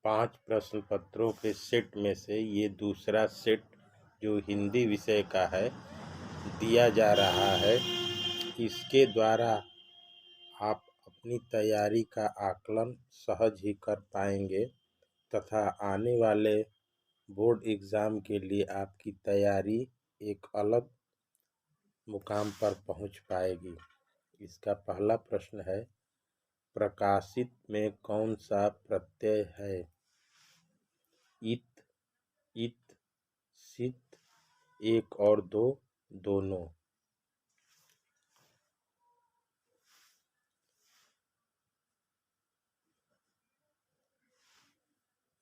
5 प्रश्न पत्रों के सेट में से ये दूसरा सेट जो हिंदी विषय का है दिया जा रहा है। इसके द्वारा आप अपनी तैयारी का आकलन सहज ही कर पाएंगे तथा आने वाले बोर्ड एग्ज़ाम के लिए आपकी तैयारी एक अलग मुकाम पर पहुंच पाएगी। इसका पहला प्रश्न है, प्रकाशित में कौन सा प्रत्यय है? इत, इत, सित, एक और दो, दोनों।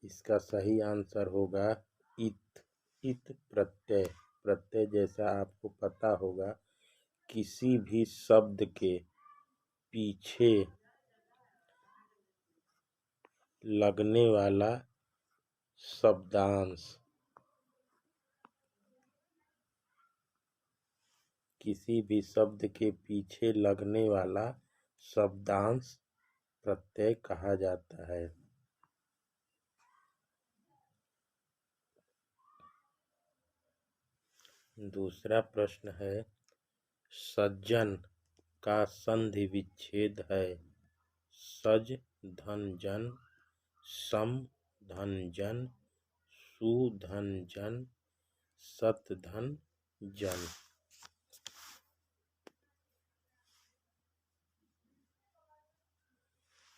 इसका सही आंसर होगा इत। इत प्रत्यय। प्रत्यय जैसा आपको पता होगा, किसी भी शब्द के पीछे लगने वाला शब्दांश, किसी भी शब्द के पीछे लगने वाला शब्दांश प्रत्यय कहा जाता है। दूसरा प्रश्न है, सज्जन का संधि विच्छेद है। सज धन जन, सम धन जन, सु धन जन, सत धन जन।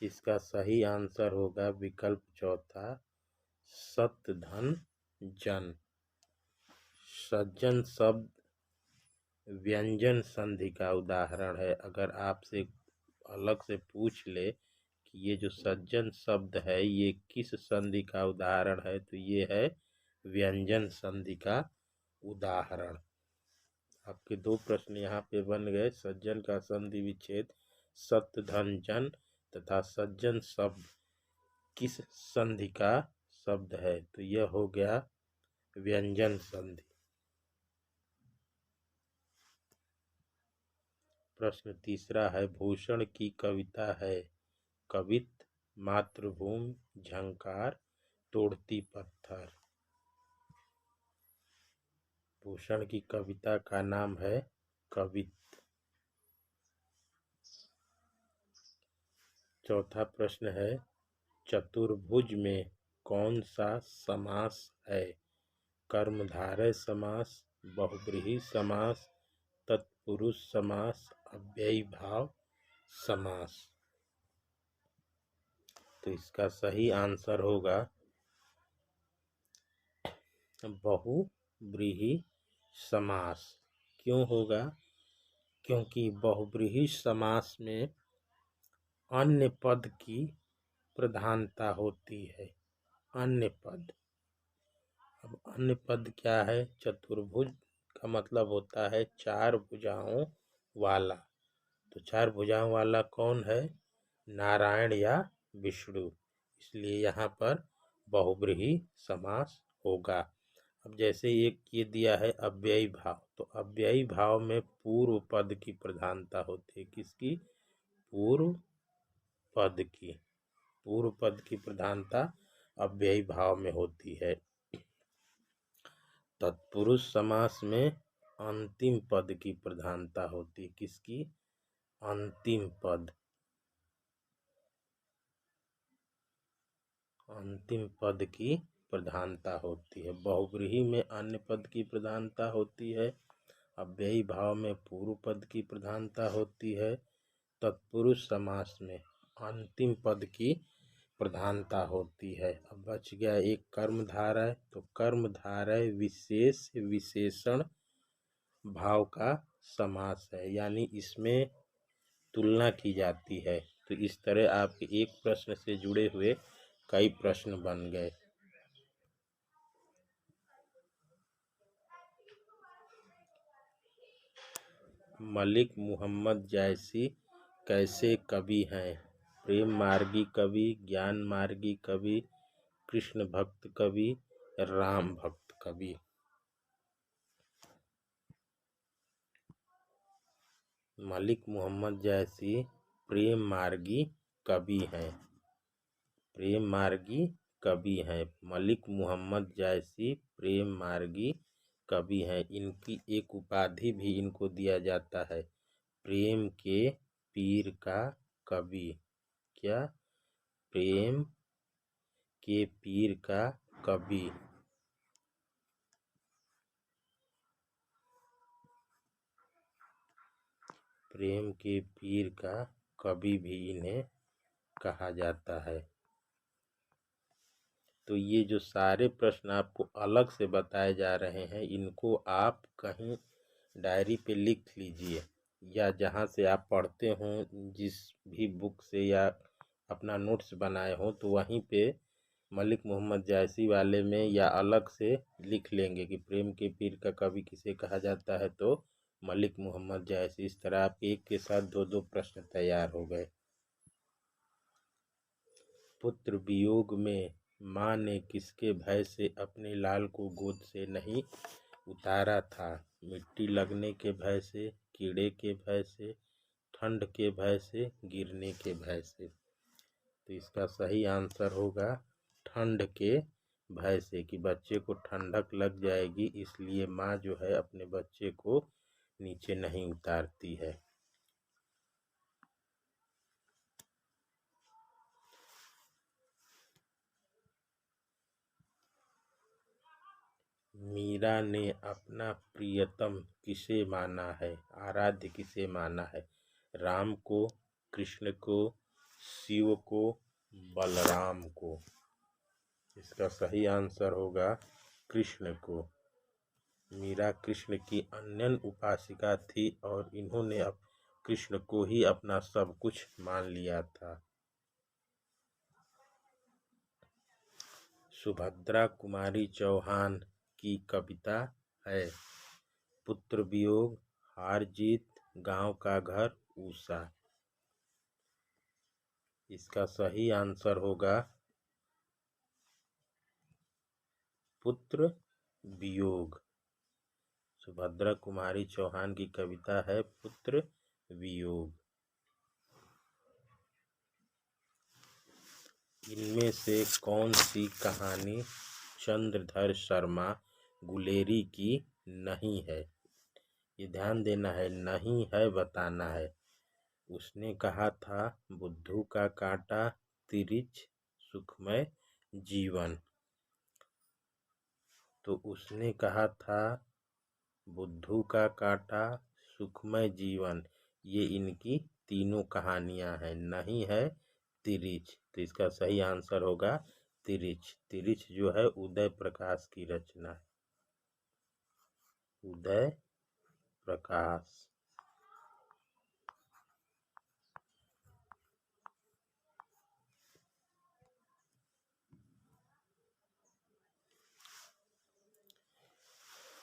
इसका सही आंसर होगा विकल्प चौथा, सत धन जन। सज्जन शब्द व्यंजन संधि का उदाहरण है। अगर आपसे अलग से पूछ ले कि ये जो सज्जन शब्द है ये किस संधि का उदाहरण है, तो ये है व्यंजन संधि का उदाहरण। आपके दो प्रश्न यहाँ पे बन गए। सज्जन का संधि विच्छेद सत धन जन तथा सज्जन शब्द किस संधि का शब्द है, तो यह हो गया व्यंजन संधि। प्रश्न तीसरा है, भूषण की कविता है कवित, मातृभूमि, झंकार, तोड़ती पत्थर। भूषण की कविता का नाम है कवित। चौथा प्रश्न है, चतुर्भुज में कौन सा समास है? कर्मधारय समास, बहुब्रीहि समास, तत्पुरुष समास, अव्ययी भाव समास। तो इसका सही आंसर होगा बहुब्रीहि समास। क्यों होगा? क्योंकि बहुब्रीहि समास में अन्य पद की प्रधानता होती है। अन्य पद, अब अन्य पद क्या है? चतुर्भुज का मतलब होता है चार भुजाओं वाला। तो चार भुजाओं वाला कौन है? नारायण या विष्णु। इसलिए यहाँ पर बहुब्रीहि समास होगा। अब जैसे एक ये दिया है अव्ययी भाव, तो अव्ययी भाव में पूर्व पद की प्रधानता होती है। किसकी? पूर्व पद की। पूर्व पद की प्रधानता अव्ययी भाव में होती है। तत्पुरुष समास में अंतिम पद की प्रधानता होती है। किसकी? अंतिम पद। अंतिम पद की प्रधानता होती है। बहुब्रीहि में अन्य पद की प्रधानता होती है। अव्ययी भाव में पूर्व पद की प्रधानता होती है। तत्पुरुष समास में अंतिम पद की प्रधानता होती है। अब बच गया एक कर्मधारय। तो कर्मधारय विशेष विशेषण भाव का समास है, यानी इसमें तुलना की जाती है। तो इस तरह आपके एक प्रश्न से जुड़े हुए कई प्रश्न बन गए। मलिक मोहम्मद जैसी कैसे कवि हैं? प्रेम मार्गी कवि, ज्ञान मार्गी कवि, कृष्ण भक्त कवि, राम भक्त कवि। मलिक मोहम्मद जैसी प्रेम मार्गी कवि हैं। प्रेम मार्गी कवि हैं। मलिक मोहम्मद जायसी प्रेम मार्गी कवि हैं। इनकी एक उपाधि भी इनको दिया जाता है, प्रेम के पीर का कवि। क्या? प्रेम के पीर का कवि। प्रेम के पीर का कवि भी इन्हें कहा जाता है। तो ये जो सारे प्रश्न आपको अलग से बताए जा रहे हैं, इनको आप कहीं डायरी पे लिख लीजिए, या जहाँ से आप पढ़ते हों, जिस भी बुक से या अपना नोट्स बनाए हों, तो वहीं पे मलिक मोहम्मद जायसी वाले में या अलग से लिख लेंगे कि प्रेम के पीर का कवि किसे कहा जाता है, तो मलिक मोहम्मद जायसी। इस तरह आप एक के साथ दो दो प्रश्न तैयार हो गए। पुत्र वियोग में माँ ने किसके भय से अपने लाल को गोद से नहीं उतारा था? मिट्टी लगने के भय से, कीड़े के भय से, ठंड के भय से, गिरने के भय से। तो इसका सही आंसर होगा ठंड के भय से, कि बच्चे को ठंडक लग जाएगी, इसलिए माँ जो है अपने बच्चे को नीचे नहीं उतारती है। मीरा ने अपना प्रियतम किसे माना है? आराध्य किसे माना है? राम को, कृष्ण को, शिव को, बलराम को। इसका सही आंसर होगा कृष्ण को। मीरा कृष्ण की अनन्य उपासिका थी और इन्होंने अब कृष्ण को ही अपना सब कुछ मान लिया था। सुभद्रा कुमारी चौहान की कविता है? पुत्र वियोग, हार जीत, गांव का घर, उषा। इसका सही आंसर होगा पुत्र वियोग। सुभद्रा कुमारी चौहान की कविता है पुत्र वियोग। इनमें से कौन सी कहानी चंद्रधर शर्मा गुलेरी की नहीं है? ये ध्यान देना है, नहीं है बताना है। उसने कहा था बुद्धू का कांटा, तिरिछ सुखमय जीवन। तो उसने कहा था बुद्धू का कांटा, सुखमय जीवन, ये इनकी तीनों कहानियां हैं। नहीं है तिरिछ, तो इसका सही आंसर होगा तिरिछ। तिरिछ जो है उदय प्रकाश की रचना है, उदय प्रकाश।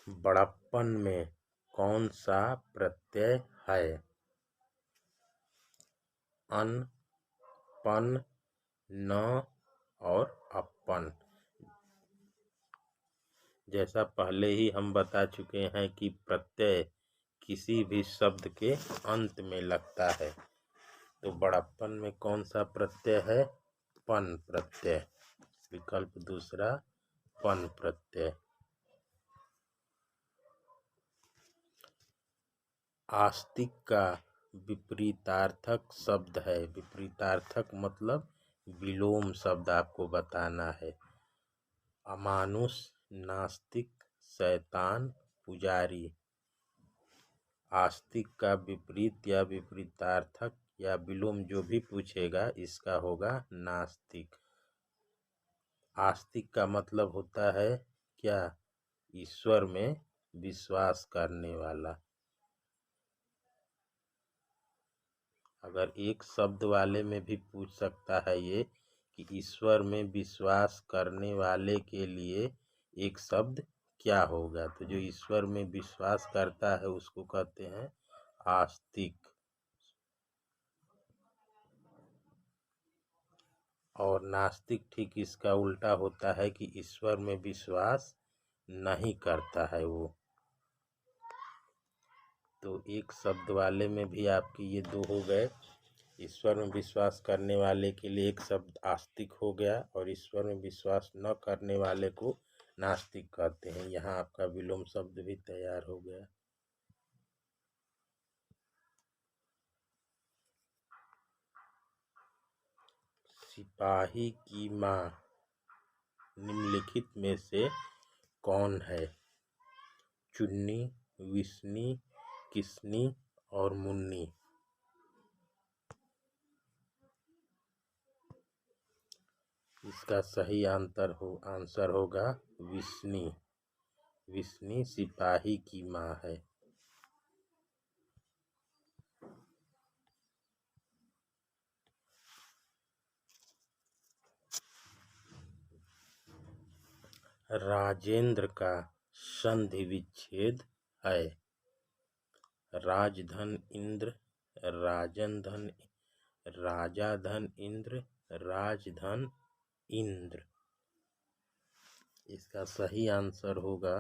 बड़प्पन में कौन सा प्रत्यय है? अन, पन, न और अपन। जैसा पहले ही हम बता चुके हैं कि प्रत्यय किसी भी शब्द के अंत में लगता है, तो बड़प्पन में कौन सा प्रत्यय है? पन प्रत्यय। विकल्प दूसरा पन प्रत्यय। आस्तिक का विपरीतार्थक शब्द है? विपरीतार्थक मतलब विलोम शब्द आपको बताना है। अमानुष, नास्तिक, शैतान, पुजारी। आस्तिक का विपरीत या विपरीतार्थक या विलोम जो भी पूछेगा, इसका होगा नास्तिक। आस्तिक का मतलब होता है क्या? ईश्वर में विश्वास करने वाला। अगर एक शब्द वाले में भी पूछ सकता है ये कि ईश्वर में विश्वास करने वाले के लिए एक शब्द क्या होगा, तो जो ईश्वर में विश्वास करता है उसको कहते हैं आस्तिक। और नास्तिक ठीक इसका उल्टा होता है कि ईश्वर में विश्वास नहीं करता है वो। तो एक शब्द वाले में भी आपके ये दो हो गए। ईश्वर में विश्वास करने वाले के लिए एक शब्द आस्तिक हो गया और ईश्वर में विश्वास न करने वाले को नास्तिक कहते हैं। यहाँ आपका विलोम शब्द भी तैयार हो गया। सिपाही की माँ निम्नलिखित में से कौन है? चुन्नी, विष्णी, किसनी और मुन्नी। इसका सही आंसर होगा विष्णी। विष्णी सिपाही की माँ है। राजेंद्र का संधि विच्छेद है। राजधन इंद्र, राजन धन, राजा धन इंद्र, राजधन इंद्र। इसका सही आंसर होगा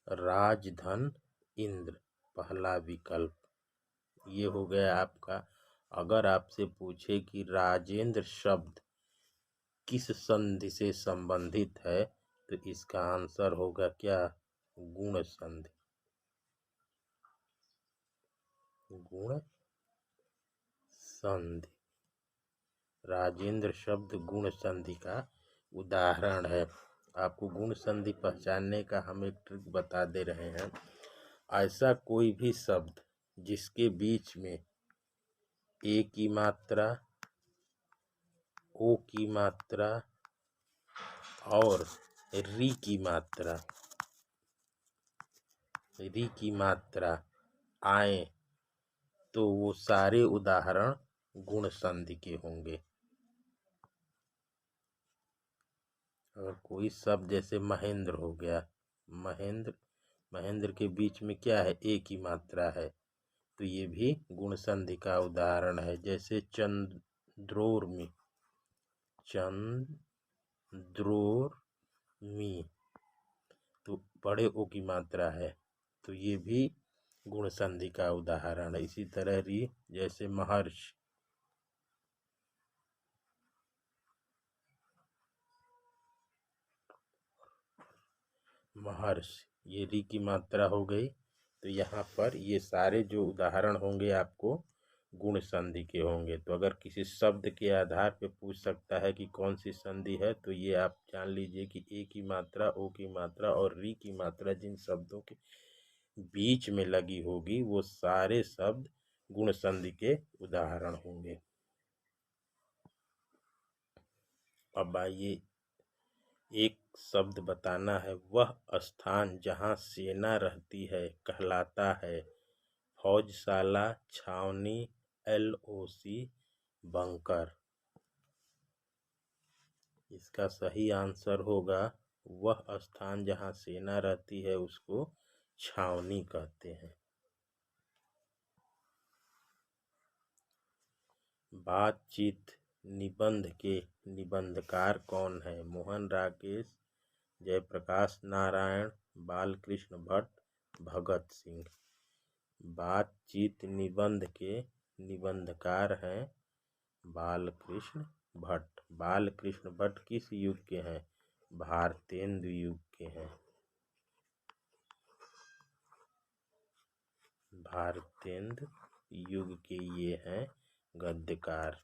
राजधन इंद्र, पहला विकल्प। ये हो गया आपका। अगर आपसे पूछे कि राजेंद्र शब्द किस संधि से संबंधित है तो इसका आंसर होगा क्या? गुण संधि। गुण संधि। राजेंद्र शब्द गुण संधि का उदाहरण है। आपको गुण संधि पहचानने का हम एक ट्रिक बता दे रहे हैं। ऐसा कोई भी शब्द जिसके बीच में ए की मात्रा, ओ की मात्रा और री की मात्रा आए तो वो सारे उदाहरण गुण संधि के होंगे। अगर कोई शब्द जैसे महेंद्र हो गया, महेंद्र के बीच में क्या है? ए की मात्रा है, तो ये भी गुण संधि का उदाहरण है। जैसे चंद्रोर्मी, तो बड़े ओ की मात्रा है, तो ये भी गुण संधि का उदाहरण है। इसी तरह री, जैसे महर्षि, ये री की मात्रा हो गई। तो यहाँ पर ये सारे जो उदाहरण होंगे आपको गुण संधि के होंगे। तो अगर किसी शब्द के आधार पे पूछ सकता है कि कौन सी संधि है, तो ये आप जान लीजिए कि ए की मात्रा, ओ की मात्रा और री की मात्रा जिन शब्दों के बीच में लगी होगी वो सारे शब्द गुण संधि के उदाहरण होंगे। अब आइए, एक शब्द बताना है। वह स्थान जहाँ सेना रहती है कहलाता है फौजशाला, छावनी, LOC, बंकर। इसका सही आंसर होगा वह स्थान जहाँ सेना रहती है उसको छावनी कहते हैं। बातचीत निबंध के निबंधकार कौन है? मोहन राकेश, जयप्रकाश नारायण, बालकृष्ण भट्ट, भगत सिंह। बातचीत निबंध के निबंधकार हैं बालकृष्ण भट्ट। बालकृष्ण भट्ट किस युग के हैं? भारतेंदु युग के हैं। भारतेंदु युग के ये हैं गद्यकार।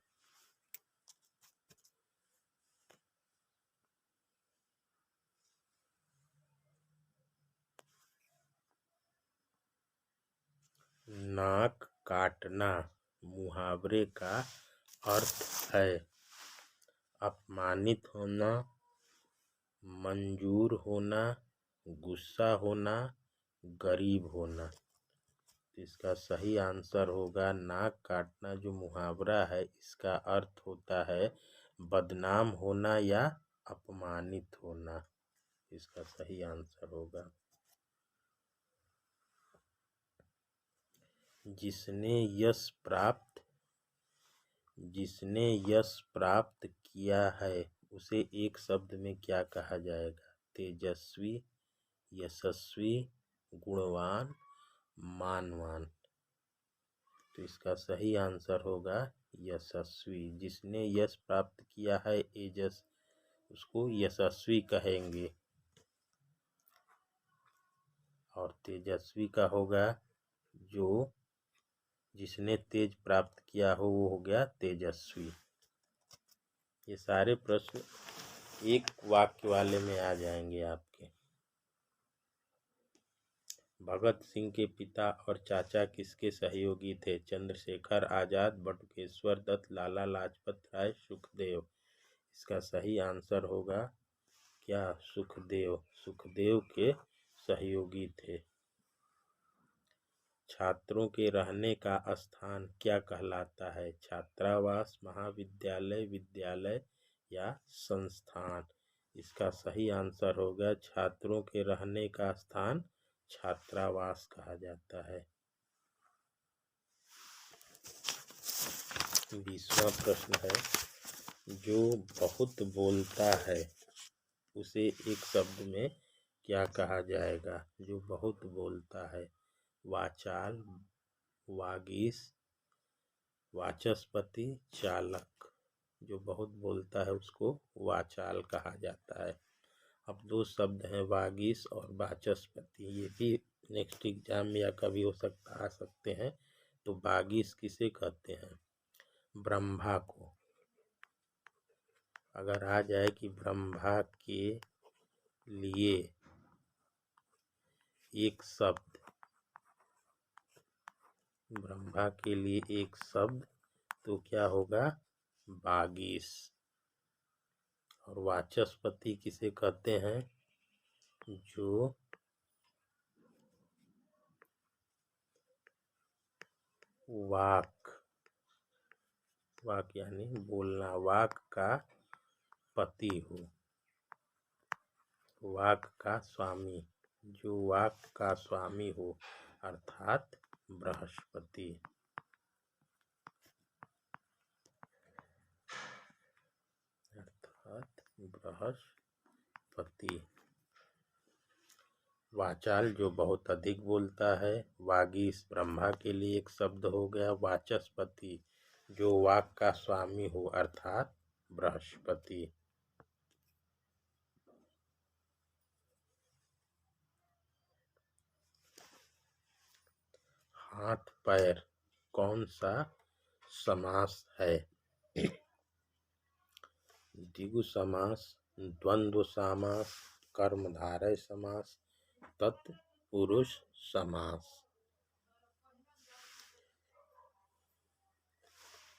नाक काटना मुहावरे का अर्थ है अपमानित होना, मंजूर होना, गुस्सा होना, गरीब होना। इसका सही आंसर होगा नाक काटना। जो मुहावरा है इसका अर्थ होता है बदनाम होना या अपमानित होना। इसका सही आंसर होगा। जिसने यश प्राप्त किया है उसे एक शब्द में क्या कहा जाएगा? तेजस्वी, यशस्वी, गुणवान, मानवान। तो इसका सही आंसर होगा यशस्वी। जिसने यश प्राप्त किया है, एजस, उसको यशस्वी कहेंगे। और तेजस्वी का होगा जो जिसने तेज प्राप्त किया हो, वो हो गया तेजस्वी। ये सारे प्रश्न एक वाक्य वाले में आ जाएंगे आपके। भगत सिंह के पिता और चाचा किसके सहयोगी थे? चंद्रशेखर आजाद, बटुकेश्वर दत्त, लाला लाजपत राय, सुखदेव। इसका सही आंसर होगा क्या? सुखदेव। सुखदेव के सहयोगी थे। छात्रों के रहने का स्थान क्या कहलाता है? छात्रावास, महाविद्यालय, विद्यालय या संस्थान। इसका सही आंसर होगा छात्रों के रहने का स्थान छात्रावास कहा जाता है। 20वां प्रश्न है, जो बहुत बोलता है उसे एक शब्द में क्या कहा जाएगा? जो बहुत बोलता है। वाचाल, वागीश, वाचस्पति, चालक। जो बहुत बोलता है उसको वाचाल कहा जाता है। अब दो शब्द हैं, वागीश और वाचस्पति। ये भी नेक्स्ट एग्जाम में या कभी हो सकता आ सकते हैं। तो वागीश किसे कहते हैं? ब्रह्मा को। अगर आ जाए कि ब्रह्मा के लिए एक शब्द, ब्रह्मा के लिए एक शब्द, तो क्या होगा? वागीश। और वाचस्पति किसे कहते हैं? जो वाक, वाक यानी बोलना, वाक का पति हो, वाक का स्वामी। जो वाक का स्वामी हो, अर्थात बृहस्पति। अर्थात बृहस्पति। वाचाल जो बहुत अधिक बोलता है। वागीश ब्रह्मा के लिए एक शब्द हो गया। वाचस्पति जो वाक का स्वामी हो, अर्थात बृहस्पति। हाथ पैर कौन सा समास है? द्विगु समास, द्वंद्व समास, कर्मधारय समास, तत्पुरुष समास।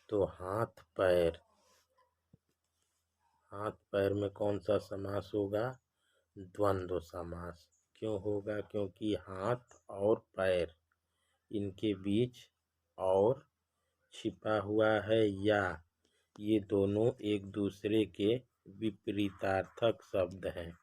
तो हाथ पैर, हाथ पैर में कौन सा समास होगा? द्वंद्व समास। क्यों होगा? क्योंकि हाथ और पैर, इनके बीच और छिपा हुआ है या, ये दोनों एक दूसरे के विपरीतार्थक शब्द हैं।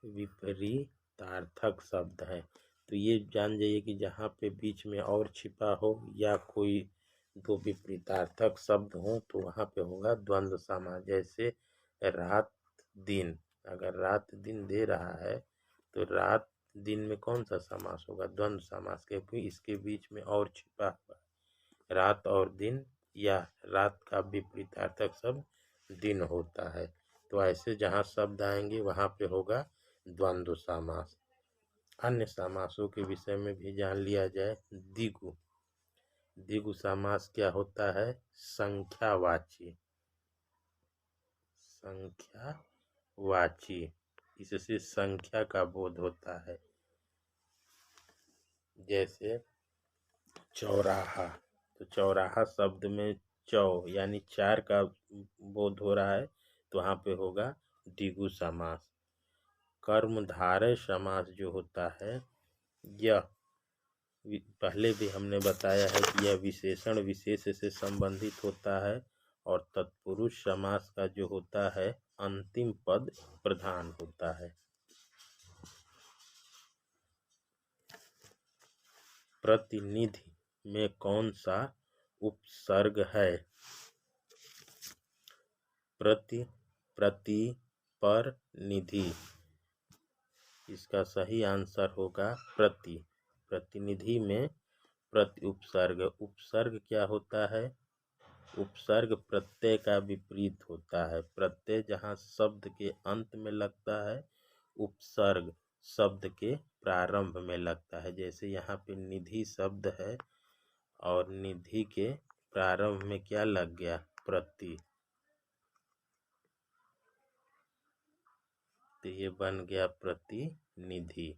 विपरीतार्थक शब्द हैं। तो ये जान जाइए कि जहाँ पे बीच में और छिपा हो या कोई दो विपरीतार्थक शब्द हो, तो वहाँ पे होगा द्वंद्व समास। जैसे रात दिन, अगर रात दिन दे रहा है तो रात दिन में कौन सा समास होगा? द्वंद्व समास, क्योंकि इसके बीच में और छिपा हुआ है। रात और दिन, या रात का विपरीतार्थक शब्द दिन होता है। तो ऐसे जहाँ शब्द आएंगे वहाँ पे होगा द्वंद्व समास। अन्य समासों के विषय में भी जान लिया जाए। द्विगु, द्विगु समास क्या होता है? संख्यावाची, संख्यावाची। इससे संख्या का बोध होता है। जैसे चौराहा, तो चौराहा शब्द में चौ यानी चार का बोध हो रहा है, तो वहाँ पे होगा द्विगु समास। कर्मधारय समास जो होता है, यह पहले भी हमने बताया है कि यह विशेषण विशेष से संबंधित होता है। और तत्पुरुष समास का जो होता है, अंतिम पद प्रधान होता है। प्रतिनिधि में कौन सा उपसर्ग है? प्रति, प्रति, पर, निधि। इसका सही आंसर होगा प्रति। प्रतिनिधि में प्रति उपसर्ग। उपसर्ग क्या होता है? उपसर्ग प्रत्यय का विपरीत होता है। प्रत्यय जहाँ शब्द के अंत में लगता है, उपसर्ग शब्द के प्रारंभ में लगता है। जैसे यहाँ पे निधि शब्द है और निधि के प्रारंभ में क्या लग गया? प्रति। तो ये बन गया प्रतिनिधि।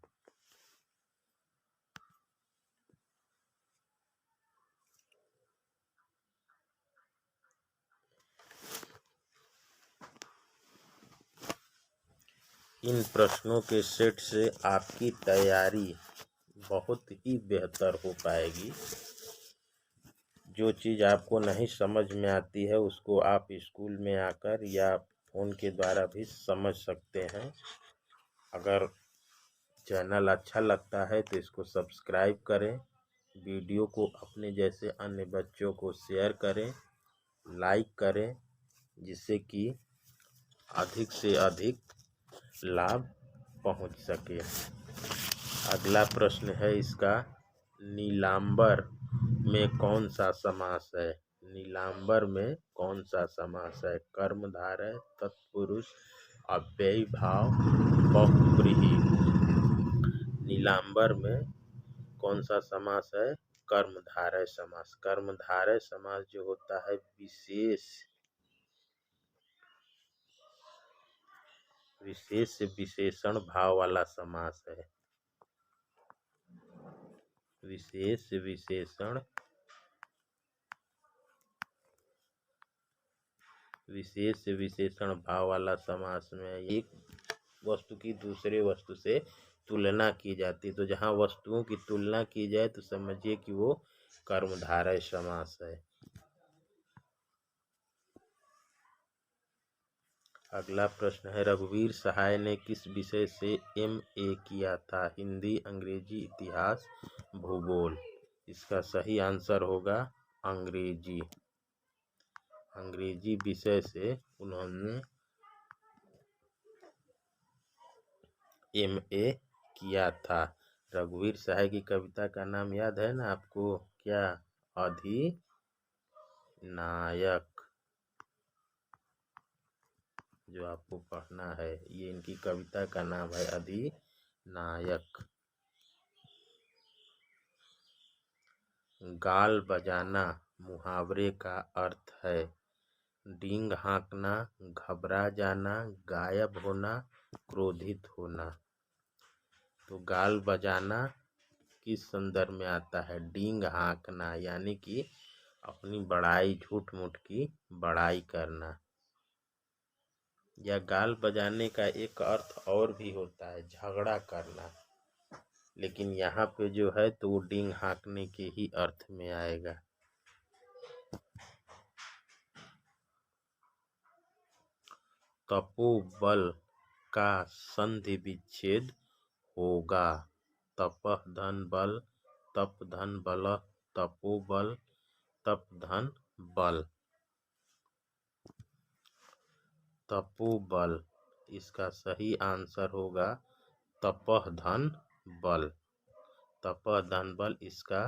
इन प्रश्नों के सेट से आपकी तैयारी बहुत ही बेहतर हो पाएगी। जो चीज़ आपको नहीं समझ में आती है उसको आप स्कूल में आकर या फ़ोन के द्वारा भी समझ सकते हैं। अगर चैनल अच्छा लगता है तो इसको सब्सक्राइब करें, वीडियो को अपने जैसे अन्य बच्चों को शेयर करें, लाइक करें, जिससे कि अधिक से अधिक लाभ पहुंच सके। अगला प्रश्न है इसका, नीलांबर में कौन सा समास है? नीलांबर में कौन सा समास है? कर्मधारय, तत्पुरुष, अव्ययी भाव, बहुव्रीहि। नीलांबर में कौन सा समास है? कर्मधारय समास। कर्मधारय समास जो होता है विशेष विशेषण भाव वाला समास है। विशेष विशेषण भाव वाला समास में एक वस्तु की दूसरे वस्तु से तुलना की जाती है। तो जहाँ वस्तुओं की तुलना की जाए तो समझिए कि वो कर्मधारय समास है। अगला प्रश्न है, रघुवीर सहाय ने किस विषय से MA किया था? हिंदी, अंग्रेजी, इतिहास, भूगोल। इसका सही आंसर होगा अंग्रेजी। अंग्रेजी विषय से उन्होंने MA किया था। रघुवीर सहाय की कविता का नाम याद है ना आपको? क्या? अधिनायक। जो आपको पढ़ना है, ये इनकी कविता का नाम है अधिनायक। गाल बजाना मुहावरे का अर्थ है डींग हाँकना, घबरा जाना, गायब होना, क्रोधित होना। तो गाल बजाना किस संदर्भ में आता है? डींग हाँकना, यानी कि अपनी बड़ाई, झूठ मूठ की बड़ाई करना। या गाल बजाने का एक अर्थ और भी होता है झगड़ा करना, लेकिन यहाँ पे जो है तो वो डींग हाँकने के ही अर्थ में आएगा। तपोबल का संधि विच्छेद होगा। तपः धन बल, तप धन बल, तपोबल, तप धन बल। तपोबल, इसका सही आंसर होगा तपः धन बल। तपः धन बल इसका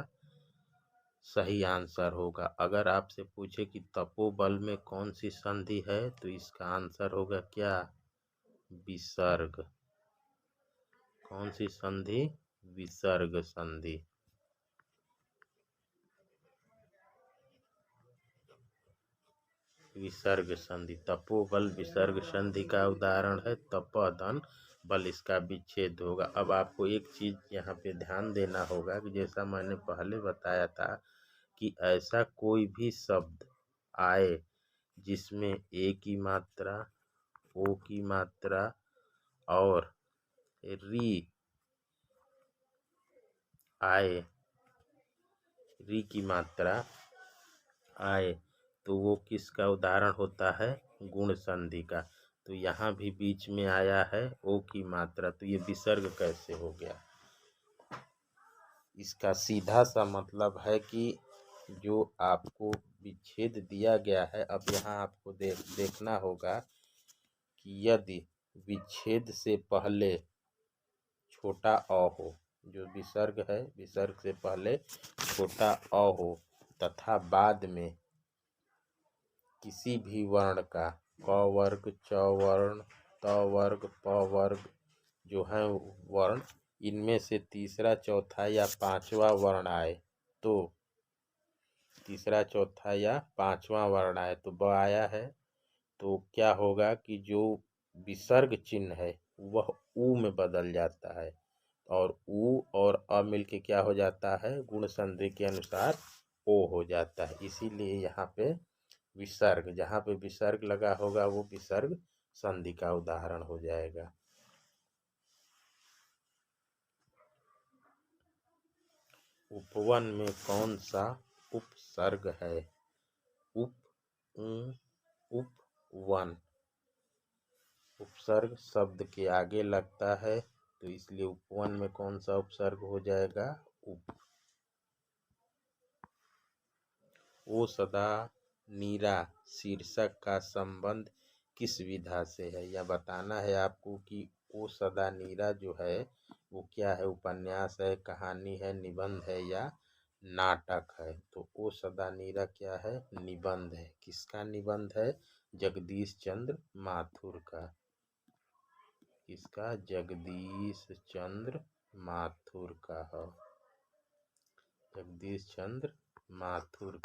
सही आंसर होगा। अगर आपसे पूछे कि तपोबल में कौन सी संधि है तो इसका आंसर होगा क्या? विसर्ग। कौन सी संधि? विसर्ग संधि। विसर्ग संधि। तपोबल विसर्ग संधि का उदाहरण है। तपः धन बल इसका विच्छेद होगा। अब आपको एक चीज यहाँ पे ध्यान देना होगा कि जैसा मैंने पहले बताया था कि ऐसा कोई भी शब्द आए जिसमें ए की मात्रा, ओ की मात्रा और री आए, री की मात्रा आए, तो वो किसका उदाहरण होता है? गुण संधि का। तो यहाँ भी बीच में आया है ओ की मात्रा, तो ये विसर्ग कैसे हो गया? इसका सीधा सा मतलब है कि जो आपको विच्छेद दिया गया है, अब यहाँ आपको देखना होगा कि यदि विच्छेद से पहले छोटा अ हो, जो विसर्ग है विसर्ग से पहले छोटा अ हो तथा बाद में किसी भी वर्ण का क वर्ग, च वर्ण, त वर्ग, प वर्ग जो है वर्ण, इनमें से तीसरा चौथा या पांचवा वर्ण आए तो तीसरा चौथा या पांचवा वर्ण आए तो ब आया है, तो क्या होगा कि जो विसर्ग चिन्ह है वह ऊ में बदल जाता है और ऊ और अ मिल के क्या हो जाता है, गुण संधि के अनुसार ओ हो जाता है। इसीलिए यहाँ पे विसर्ग, जहाँ पे विसर्ग लगा होगा वो विसर्ग संधि का उदाहरण हो जाएगा। उपवन में कौन सा उपसर्ग है? उप, उपवन। उपसर्ग शब्द के आगे लगता है तो इसलिए उपवन में कौन सा उपसर्ग हो जाएगा? उप। ओ सदा नीरा शीर्षक का संबंध किस विधा से है? यह बताना है आपको कि ओ सदा नीरा जो है वो क्या है, उपन्यास है, कहानी है, निबंध है या नाटक है। तो ओ सदा नीरा क्या है? निबंध है। किसका निबंध है? जगदीश चंद्र माथुर का। किसका? जगदीश चंद्र माथुर का है। जगदीश चंद्र माथुर।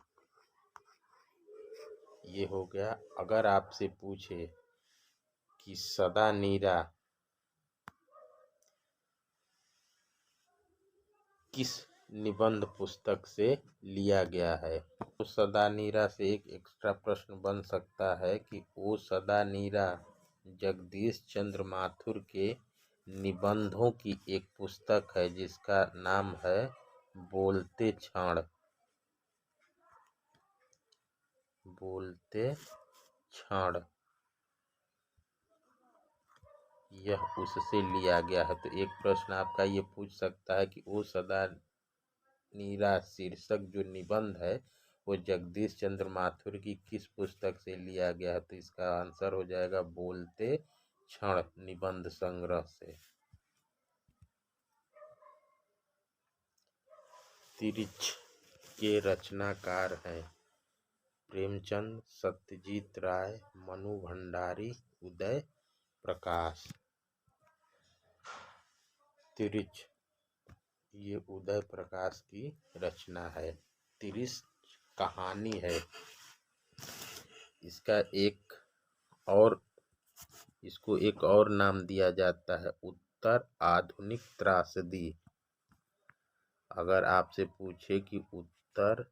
ये हो गया। अगर आपसे पूछे कि सदा नीरा किस निबंध पुस्तक से लिया गया है, तो सदा नीरा से एक एक्स्ट्रा प्रश्न बन सकता है कि ओ सदा नीरा जगदीश चंद्र माथुर के निबंधों की एक पुस्तक है जिसका नाम है बोलते क्षण। बोलते क्षण, यह उससे लिया गया है। तो एक प्रश्न आपका ये पूछ सकता है कि ओ सदा नीरा शीर्षक जो निबंध है वो जगदीश चंद्र माथुर की किस पुस्तक से लिया गया है? तो इसका आंसर हो जाएगा बोलते क्षण निबंध संग्रह से। तिरिछ के रचनाकार हैं प्रेमचंद, सत्यजीत राय, मनु भंडारी, उदय प्रकाश। तिरिछ ये उदय प्रकाश की रचना है। तिरिछ कहानी है। इसका इसको एक और नाम दिया जाता है उत्तर आधुनिक त्रासदी। अगर आपसे पूछे कि उत्तर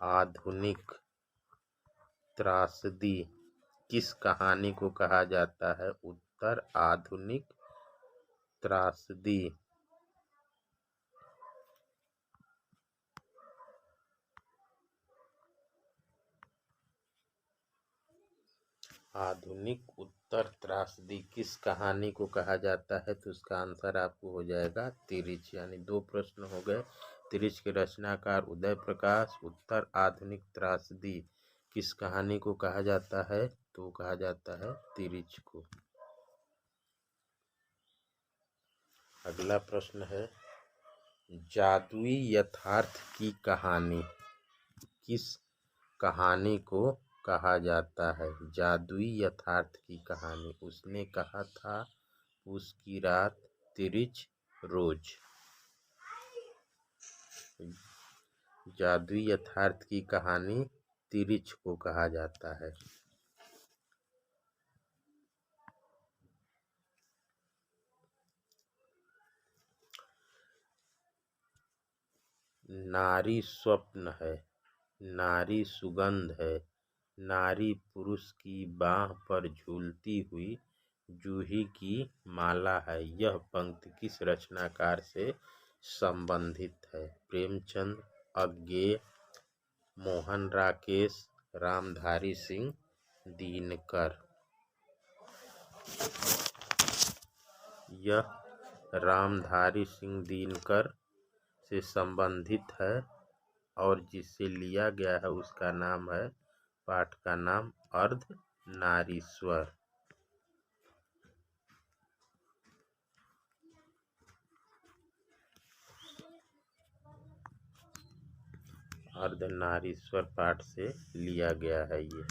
आधुनिक त्रासदी किस कहानी को कहा जाता है? उत्तर आधुनिक त्रासदी आधुनिक उत्तर त्रासदी किस कहानी को कहा जाता है? तो उसका आंसर आपको हो जाएगा तिरिछ। यानी दो प्रश्न हो गए। तिरिछ के रचनाकार उदय प्रकाश, उत्तर आधुनिक त्रासदी किस कहानी को कहा जाता है? तो कहा जाता है तिरिछ को। अगला प्रश्न है जादुई यथार्थ की कहानी किस कहानी को कहा जाता है? जादुई यथार्थ की कहानी। उसने कहा था पूस की रात, तिरिछ रोज। जादुई यथार्थ की कहानी तिरिछ को कहा जाता है। नारी स्वप्न है, नारी सुगंध है, नारी पुरुष की बाह पर झूलती हुई जूही की माला है। यह पंक्ति किस रचनाकार से संबंधित है? प्रेमचंद, अज्ञेय, मोहन राकेश, रामधारी सिंह दिनकर। यह रामधारी सिंह दिनकर से संबंधित है और जिससे लिया गया है उसका नाम है, पाठ का नाम अर्धनारीश्वर। अर्धनारीश्वर पाठ से लिया गया है ये।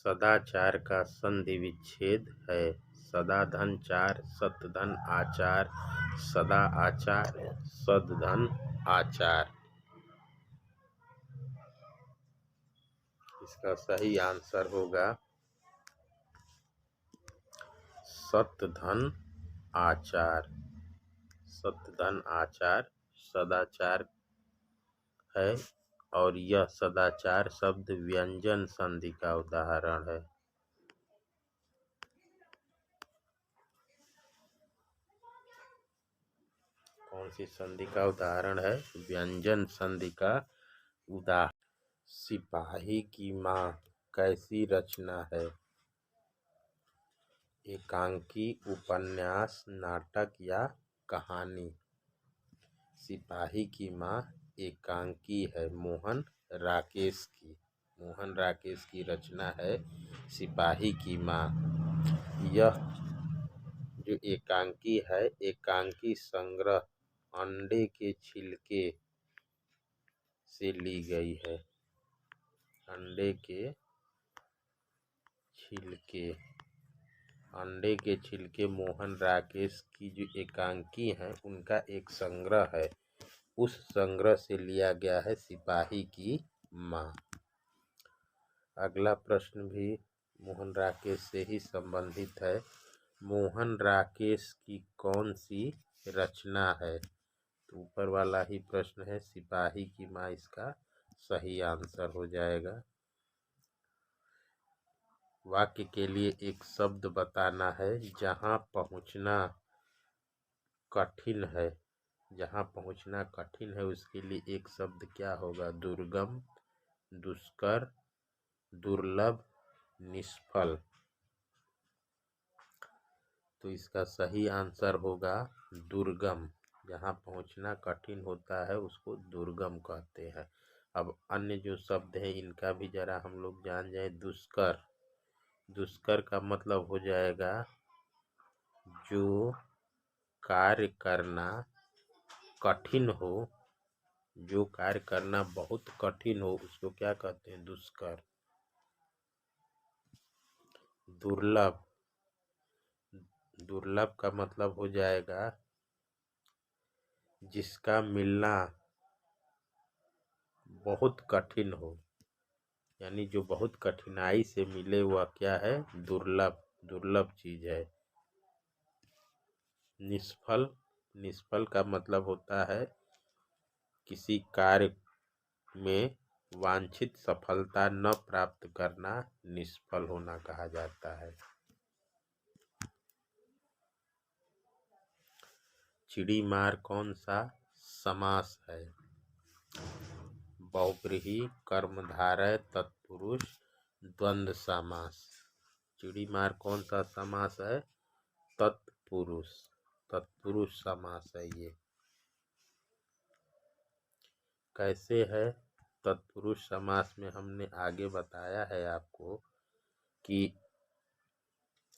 सदाचार का संधि विच्छेद है। सदा धन चार, सत धन आचार, सदा आचार, सद धन आचार। इसका सही आंसर होगा सत धन आचार। सत धन आचार सदाचार है और यह सदाचार शब्द व्यंजन संधि का उदाहरण है। कौन सी संधि का उदाहरण है? व्यंजन संधि का उदाहरण। सिपाही की माँ कैसी रचना है? एकांकी, उपन्यास, नाटक या कहानी? सिपाही की माँ एकांकी है, मोहन राकेश की रचना है सिपाही की माँ। यह जो एकांकी है, एकांकी संग्रह अंडे के छिलके से ली गई है। अंडे के छिलके मोहन राकेश की जो एकांकी है उनका एक संग्रह है, उस संग्रह से लिया गया है सिपाही की माँ। अगला प्रश्न भी मोहन राकेश से ही संबंधित है। मोहन राकेश की कौन सी रचना है? तो ऊपर वाला ही प्रश्न है, सिपाही की माँ इसका सही आंसर हो जाएगा। वाक्य के लिए एक शब्द बताना है। जहाँ पहुँचना कठिन है, जहाँ पहुँचना कठिन है उसके लिए एक शब्द क्या होगा? दुर्गम, दुष्कर, दुर्लभ, निष्फल। तो इसका सही आंसर होगा दुर्गम। जहाँ पहुँचना कठिन होता है उसको दुर्गम कहते हैं। अब अन्य जो शब्द हैं इनका भी जरा हम लोग जान जाए। दुष्कर, दुष्कर का मतलब हो जाएगा जो कार्य करना कठिन हो, जो कार्य करना बहुत कठिन हो उसको क्या कहते हैं? दुष्कर। दुर्लभ, दुर्लभ का मतलब हो जाएगा जिसका मिलना बहुत कठिन हो, यानी जो बहुत कठिनाई से मिले वह क्या है? दुर्लभ, दुर्लभ चीज है। निष्फल, निष्फल का मतलब होता है किसी कार्य में वांछित सफलता न प्राप्त करना निष्फल होना कहा जाता है। चिड़ी मार कौन सा समास है? बहुव्रीहि, कर्मधारय, तत्पुरुष, द्वंद्व समास। चिड़ी मार कौन सा समास है? तत्पुरुष, तत्पुरुष समास है ये। कैसे है तत्पुरुष समास में? हमने आगे बताया है आपको कि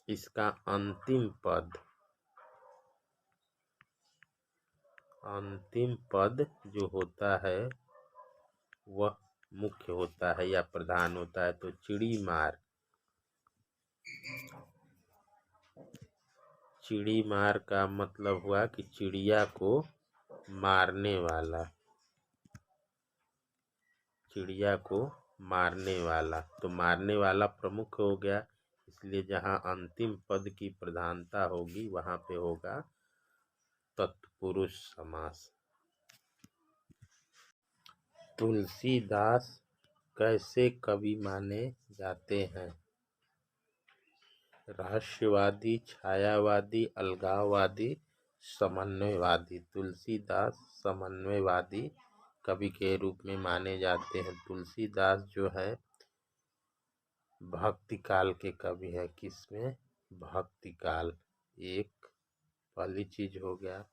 इसका अंतिम पद जो होता है वह मुख्य होता है या प्रधान होता है। तो चिड़ी मार, चिड़ी मार का मतलब हुआ कि चिड़िया को मारने वाला, चिड़िया को मारने वाला। तो मारने वाला प्रमुख हो गया, इसलिए जहाँ अंतिम पद की प्रधानता होगी वहाँ पे होगा तत्पुरुष समास। तुलसीदास कैसे कवि माने जाते हैं? रहस्यवादी, छायावादी, अलगाववादी, समन्वयवादी। तुलसीदास समन्वयवादी कवि के रूप में माने जाते हैं। तुलसीदास जो है भक्ति काल के कवि है। किसमें? भक्ति काल, एक पहली चीज हो गया।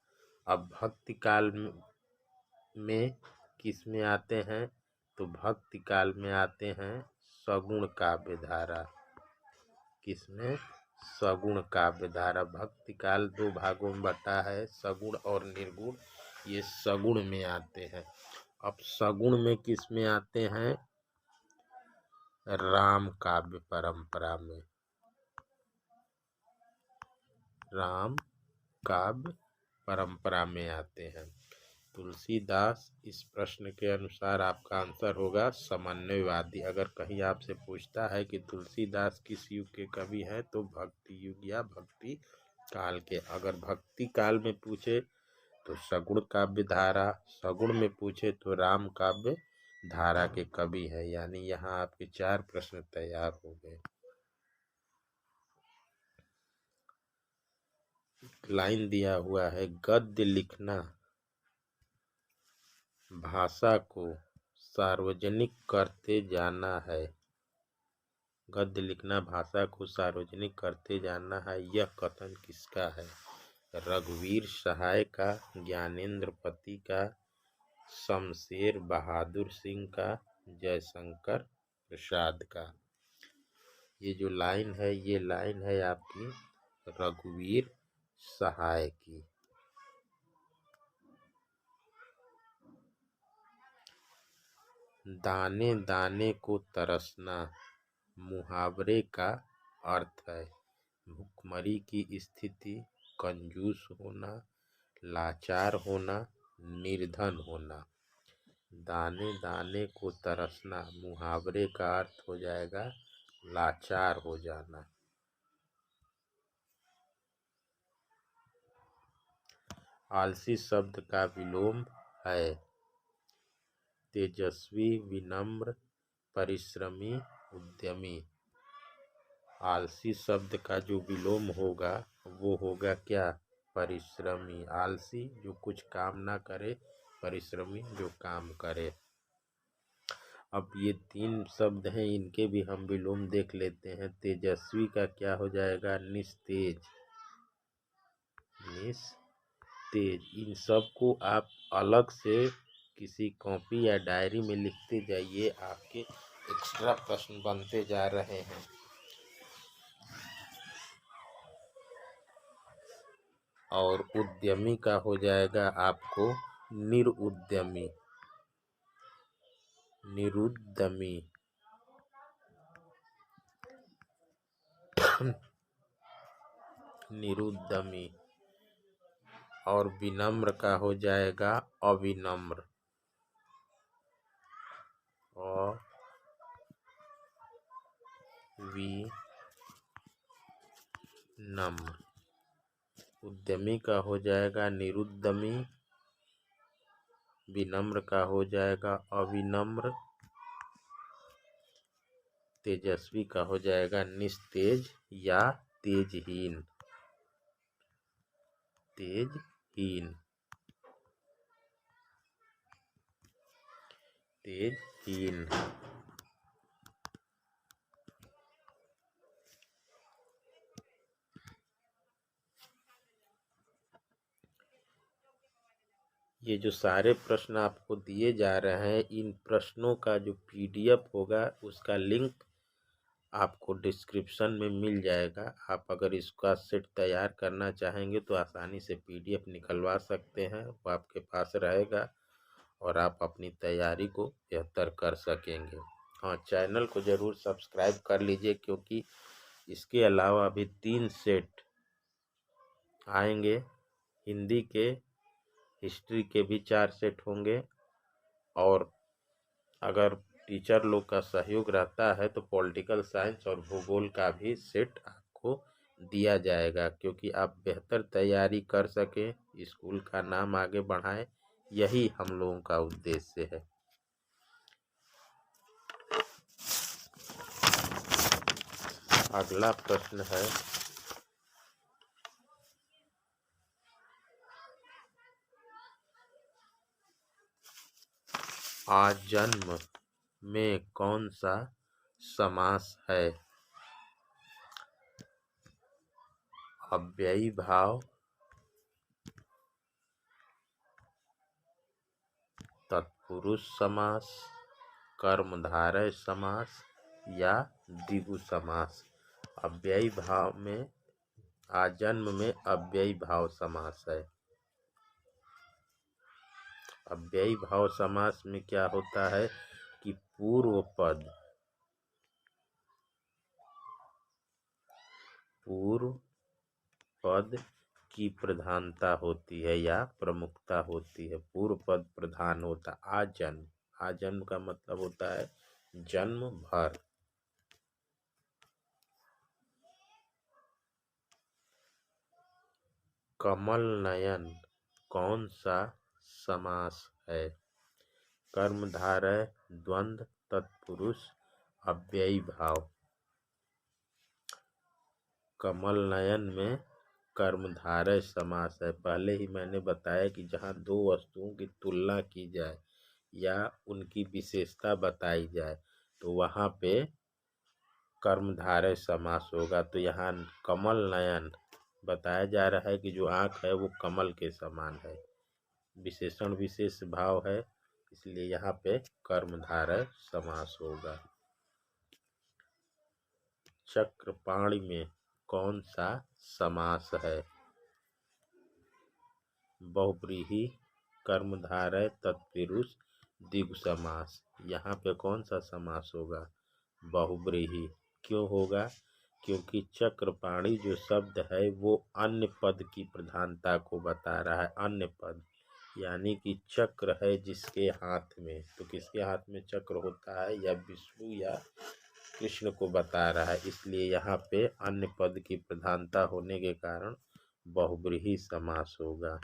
अब भक्ति काल में किस में आते हैं? तो भक्ति काल में आते हैं सगुण काव्य धारा। किसमें? सगुण काव्य धारा। भक्ति काल दो भागों में बटा है, सगुण और निर्गुण। ये सगुण में आते हैं। अब सगुण में किस में आते हैं? राम काव्य परंपरा में। राम काव्य परंपरा में आते हैं। तुलसीदास, इस प्रश्न के अनुसार आपका आंसर होगा समन्वयवादी। अगर कहीं आपसे पूछता है कि तुलसीदास किस युग के कवि हैं, तो भक्ति युग या भक्ति काल के। अगर भक्ति काल में पूछे तो सगुण काव्य धारा, सगुण में पूछे तो राम काव्य धारा के कवि है। यानी यहाँ आपके 4 प्रश्न तैयार हो गए। लाइन दिया हुआ है, गद्य लिखना भाषा को सार्वजनिक करते जाना है। गद्य लिखना भाषा को सार्वजनिक करते जाना है, यह कथन किसका है? रघुवीर सहाय का, ज्ञानेंद्र पति का, शमशेर बहादुर सिंह का, जयशंकर प्रसाद का। ये जो लाइन है, ये लाइन है आपकी रघुवीर सहाय की। दाने दाने को तरसना मुहावरे का अर्थ है। भुखमरी की स्थिति, कंजूस होना, लाचार होना, निर्धन होना। दाने दाने को तरसना मुहावरे का अर्थ हो जाएगा लाचार हो जाना। आलसी शब्द का विलोम है तेजस्वी, विनम्र, परिश्रमी, उद्यमी। आलसी शब्द का जो विलोम होगा वो होगा क्या? परिश्रमी। आलसी जो कुछ काम ना करे, परिश्रमी जो काम करे। अब ये 3 शब्द हैं, इनके भी हम विलोम देख लेते हैं। तेजस्वी का क्या हो जाएगा? निस्तेज। निस्तेज। इन सब को आप अलग से किसी कॉपी या डायरी में लिखते जाइए, आपके एक्स्ट्रा प्रश्न बनते जा रहे हैं। और उद्यमी का हो जाएगा आपको निरुद्यमी। निरुद्यमी। निरुद्यमी। और विनम्र का हो जाएगा अविनम्र। अविनम्र। उद्यमी का हो जाएगा निरुद्यमी, विनम्र का हो जाएगा अविनम्र, तेजस्वी का हो जाएगा निस्तेज या तेजहीन। तेजहीन। तेजहीन। ये जो सारे प्रश्न आपको दिए जा रहे हैं, इन प्रश्नों का जो PDF होगा उसका लिंक आपको डिस्क्रिप्शन में मिल जाएगा। आप अगर इसका सेट तैयार करना चाहेंगे तो आसानी से PDF निकलवा सकते हैं, वो आपके पास रहेगा और आप अपनी तैयारी को बेहतर कर सकेंगे। हाँ, चैनल को ज़रूर सब्सक्राइब कर लीजिए, क्योंकि इसके अलावा अभी 3 सेट आएंगे। हिंदी के, हिस्ट्री के भी 4 सेट होंगे, और अगर टीचर लोग का सहयोग रहता है तो पॉलिटिकल साइंस और भूगोल का भी सेट आपको दिया जाएगा, क्योंकि आप बेहतर तैयारी कर सकें, स्कूल का नाम आगे बढ़ाएं, यही हम लोगों का उद्देश्य है। अगला प्रश्न है, आजन्म में कौन सा समास है? अव्ययी भाव, तत्पुरुष समास, कर्मधारय समास, या द्विगु समास। अव्ययी भाव में आजन्म में अव्ययी भाव समास है। अव्ययी भाव समास में क्या होता है कि पूर्व पद की प्रधानता होती है या प्रमुखता होती है। पूर्व पद प्रधान होता है। आजन्म का मतलब होता है जन्म भर। कमल नयन कौन सा समास है? कर्मधारय द्वंद्व तत्पुरुष अव्ययी भाव। कमल नयन में कर्मधारय समास है। पहले ही मैंने बताया कि जहाँ दो वस्तुओं की तुलना की जाए या उनकी विशेषता बताई जाए तो वहाँ पे कर्मधारय समास होगा। तो यहाँ कमल नयन बताया जा रहा है कि जो आँख है वो कमल के समान है। विशेषण विशेष भाव है, इसलिए यहाँ पे कर्मधारय समास होगा। चक्रपाणि में कौन सा समास है? बहुव्रीहि कर्मधारय तत्पुरुष द्विगु समास। यहाँ पे कौन सा समास होगा? बहुव्रीहि। क्यों होगा? क्योंकि चक्रपाणि जो शब्द है वो अन्य पद की प्रधानता को बता रहा है। अन्य पद यानी कि चक्र है जिसके हाथ में, तो किसके हाथ में चक्र होता है? या विष्णु या कृष्ण को बता रहा है। इसलिए यहाँ पे अन्य पद की प्रधानता होने के कारण बहुव्रीहि समास होगा।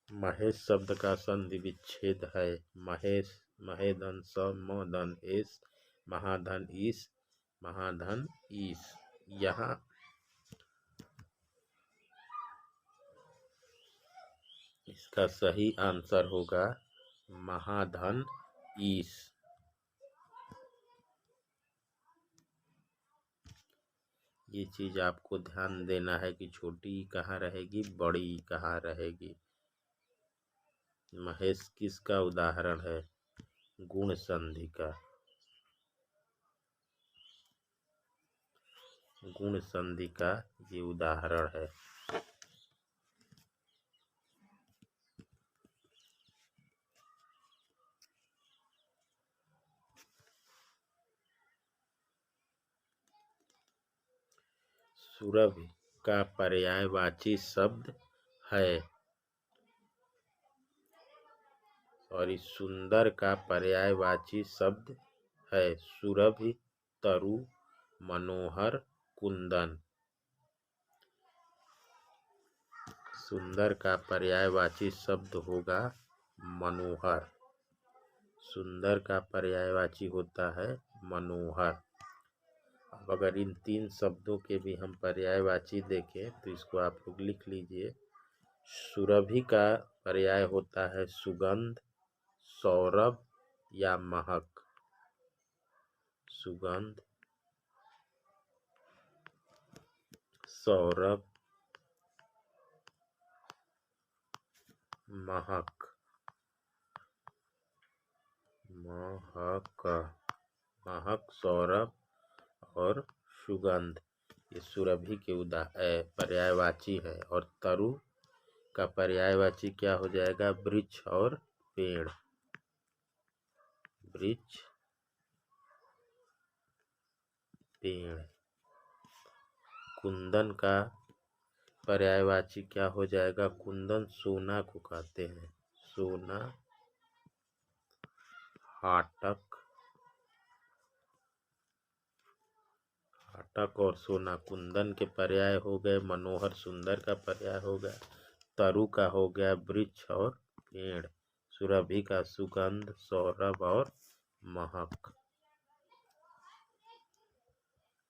महेश शब्द का संधि विच्छेद है। महेश महेधन स मधन एस महाधन ईस महाधन ईस। यहाँ इसका सही आंसर होगा महाधन ईस। ये चीज आपको ध्यान देना है कि छोटी कहाँ रहेगी, बड़ी कहाँ रहेगी। महेश किसका उदाहरण है? गुण संधि का। गुण संधि का ये उदाहरण है। सुरभि का पर्यायवाची शब्द है और इस सुंदर का पर्यायवाची शब्द है। सुरभि, तरु, मनोहर, कुंदन। सुंदर का पर्यायवाची शब्द होगा मनोहर। सुंदर का पर्यायवाची होता है मनोहर। अब अगर इन तीन शब्दों के भी हम पर्यायवाची देखें तो इसको आप लोग लिख लीजिए। सुरभि का पर्याय होता है सुगंध, सौरभ या महक। सुगंध, सौरभ, महक। महक, सौरभ और सुगंध ये सुरभि के पर्यायवाची है। और तरु का पर्यायवाची क्या हो जाएगा? वृक्ष और पेड़। वृक्ष, पेड़। कुंदन का पर्यायवाची क्या हो जाएगा? कुंदन सोना को कहते हैं। सोना, हाटक। हाटक और सोना कुंदन के पर्याय हो गए। मनोहर सुंदर का पर्याय हो गया। तरु का हो गया वृक्ष और पेड़। सुरभि का सुगंध, सौरभ और महक।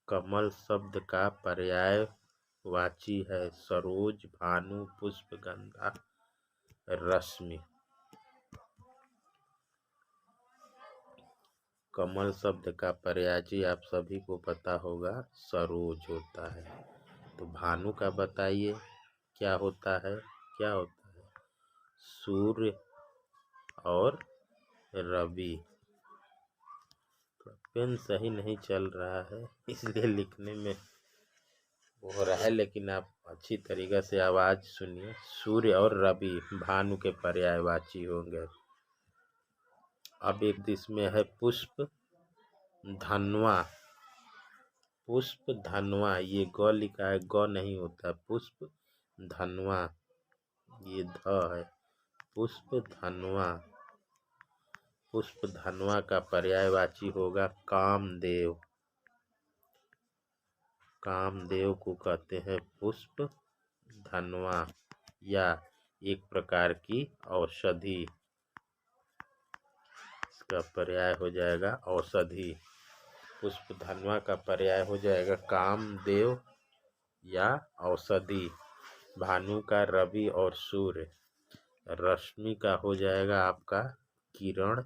कमल शब्द का पर्यायवाची है सरोज, भानु, पुष्पगंधा, रश्मि। कमल शब्द का पर्यायवाची आप सभी को पता होगा सरोज होता है। तो भानु का बताइए क्या होता है? क्या होता है? सूर्य और रवि। पेन सही नहीं चल रहा है इसलिए लिखने में हो रहा है, लेकिन आप अच्छी तरीक़े से आवाज़ सुनिए। सूर्य और रवि भानु के पर्यायवाची होंगे। अब एक इसमें है पुष्प धनवा। पुष्प धनवा, ये ग लिखा है, ग नहीं होता, पुष्प धनवा, ये ध है। पुष्प धनवा, पुष्प धनवा का पर्यायवाची होगा कामदेव। कामदेव को कहते हैं पुष्प धनवा, या एक प्रकार की औषधि। इसका पर्याय हो जाएगा औषधि। पुष्प धनवा का पर्याय हो जाएगा कामदेव या औषधि। भानु का रवि और सूर्य। रश्मि का हो जाएगा आपका किरण,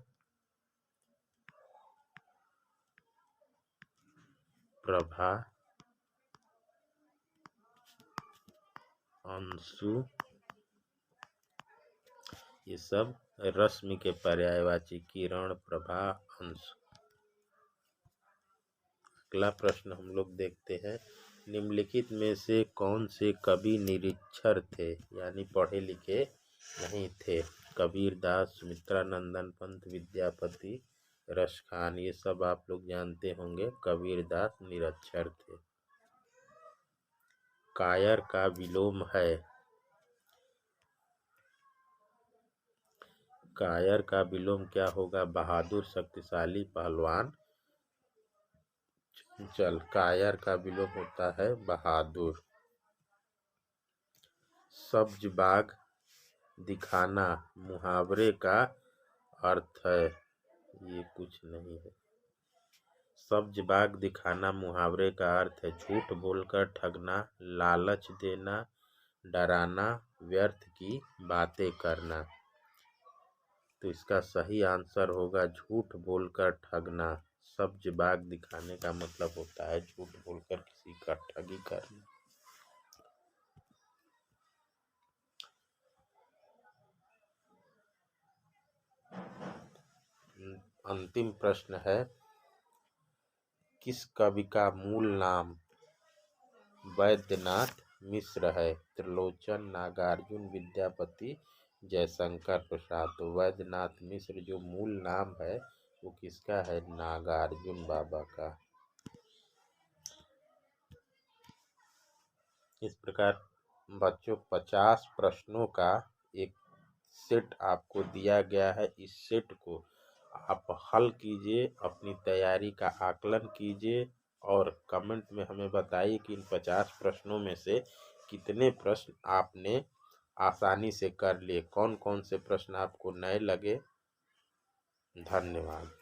प्रभा, अंशु, ये सब रश्मि के पर्यायवाची, किरण, प्रभा, अंशु। अगला प्रश्न हम लोग देखते हैं, निम्नलिखित में से कौन से कवि निरक्षर थे, यानी पढ़े लिखे नहीं थे? कबीरदास, सुमित्रानंदन पंत, विद्यापति, रसखान, ये सब आप लोग जानते होंगे। कबीरदास निरक्षर थे। कायर का विलोम है। कायर का विलोम क्या होगा? बहादुर, शक्तिशाली, पहलवान, चंचल। कायर का विलोम होता है बहादुर। सब्ज बाग दिखाना मुहावरे का अर्थ है, ये कुछ नहीं है। सब्ज बाग दिखाना मुहावरे का अर्थ है झूठ बोलकर ठगना, लालच देना, डराना, व्यर्थ की बातें करना। तो इसका सही आंसर होगा झूठ बोलकर ठगना। सब्ज बाग दिखाने का मतलब होता है झूठ बोलकर किसी का ठगी करना। अंतिम प्रश्न है, किस कवि का मूल नाम वैद्यनाथ मिश्र है? त्रिलोचन, नागार्जुन, विद्यापति, जयशंकर प्रसाद। तो वैद्यनाथ मिश्र जो मूल नाम है वो किसका है? नागार्जुन बाबा का। इस प्रकार बच्चों 50 प्रश्नों का एक सेट आपको दिया गया है। इस सेट को आप हल कीजिए, अपनी तैयारी का आकलन कीजिए और कमेंट में हमें बताइए कि इन 50 प्रश्नों में से कितने प्रश्न आपने आसानी से कर लिए, कौन कौन से प्रश्न आपको नए लगे। धन्यवाद।